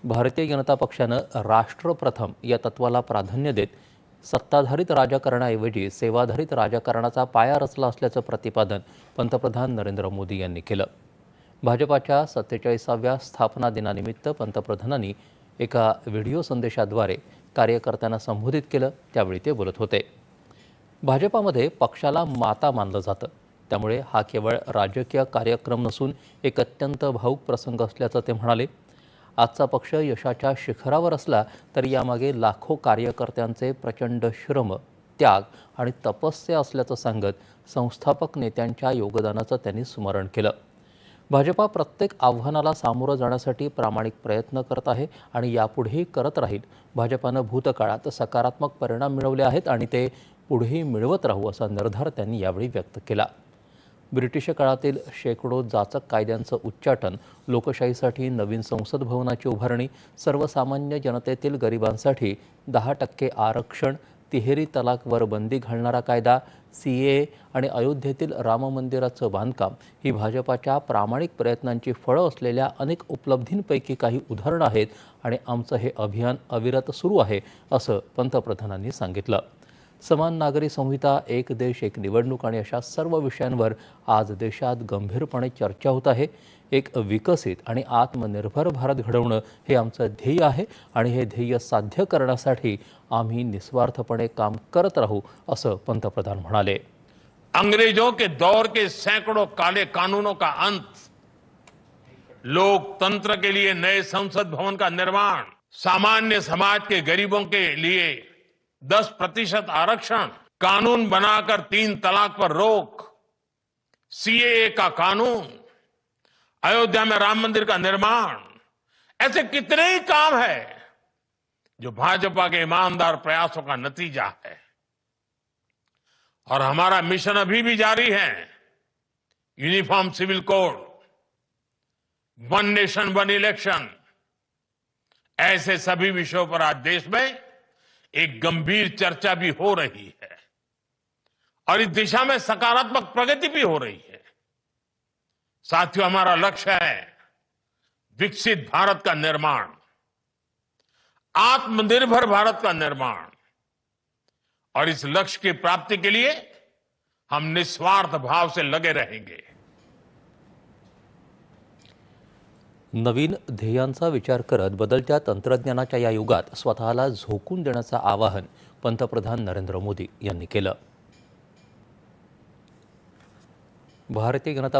भारतीय जनता पक्षानं राष्ट्र प्रथम या तत्वाला प्राधान्य देत सत्ताधारित राजकारणाऐवजी सेवाधारित राजकारणाचा पाया रचला असल्याचं प्रतिपादन पंतप्रधान नरेंद्र मोदी यांनी केलं। भाजपाच्या 47व्या स्थापना दिनानिमित्त पंतप्रधानांनी एका व्हिडिओ संदेशाद्वारे कार्यकर्त्यांना संबोधित केलं, त्यावेळी ते बोलत होते। भाजपामध्ये पक्षाला माता मानलं जातं, त्यामुळे हा केवळ राजकीय कार्यक्रम नसून एक अत्यंत भावूक प्रसंग असल्याचं ते म्हणाले। आजचा पक्ष यशाच्या शिखरावर असला तरी यामागे लाखो कार्यकर्त्यांचे प्रचंड श्रम, त्याग आणि तपस्या असल्याचं सांगत संस्थापक नेत्यांच्या योगदानाचं त्यांनी स्मरण केलं। भाजपा प्रत्येक आव्हानाला सामोरं जाण्यासाठी प्रामाणिक प्रयत्न करत आहे आणि यापुढेही करत राहील। भाजपानं भूतकाळात सकारात्मक परिणाम मिळवले आहेत आणि ते पुढेही मिळवत राहू असा निर्धार त्यांनी यावेळी व्यक्त केला। ब्रिटिश काळातील शेकडो जाचक कायद्यांचं उच्चाटन, लोकशाहीसाठी नवीन संसद भवनाची उभारणी, सर्वसामान्य जनतेतील गरिबांसाठी 10% आरक्षण, तिहेरी तलाकवर बंदी घालणारा कायदा, CAA आणि अयोध्येतील राम मंदिराचं बांधकाम ही भाजपाच्या प्रामाणिक प्रयत्नांची फळं असलेल्या अनेक उपलब्धींपैकी काही उदाहरणं आहेत आणि आमचं हे अभियान अविरत सुरू आहे, असं पंतप्रधानांनी सांगितलं। समान नागरी संहिता, एक देश एक निवडणूक आणि अशा सर्व विषयांवर आज देशात गंभीरपणे चर्चा होत आहे। एक विकसित आणि आत्मनिर्भर भारत घडवणं हे आमचं ध्येय आहे आणि हे ध्येय साध्य करण्यासाठी आम्ही निस्वार्थपणे काम करत राहू, असं पंतप्रधान म्हणाले। अंग्रेजों के दौर के सैकड़ों काले कानूनों का अंत, लोकतंत्र के लिए नए संसद भवन का निर्माण, सामान्य समाज के गरीबों के लिए 10% आरक्षण, कानून बनाकर 3 तलाक पर रोक, CAA का कानून, अयोध्या में राम मंदिर का निर्माण, ऐसे कितने ही काम हैं जो भाजपा के ईमानदार प्रयासों का नतीजा है। और हमारा मिशन अभी भी जारी है। Uniform civil code, one nation one election, ऐसे सभी विषयों पर आज देश में एक गंभीर चर्चा भी हो रही है और इस दिशा में सकारात्मक प्रगति भी हो रही है। साथियों, हमारा लक्ष्य है विकसित भारत का निर्माण, आत्मनिर्भर भारत का निर्माण, और इस लक्ष्य की प्राप्ति के लिए हम निस्वार्थ भाव से लगे रहेंगे। नवीन ध्येयांचा विचार करत बदलत्या तंत्रज्ञानाच्या या युगात स्वतःला झोकून देण्याचं आवाहन पंतप्रधान नरेंद्र मोदी यांनी केलं। भारतीय जनता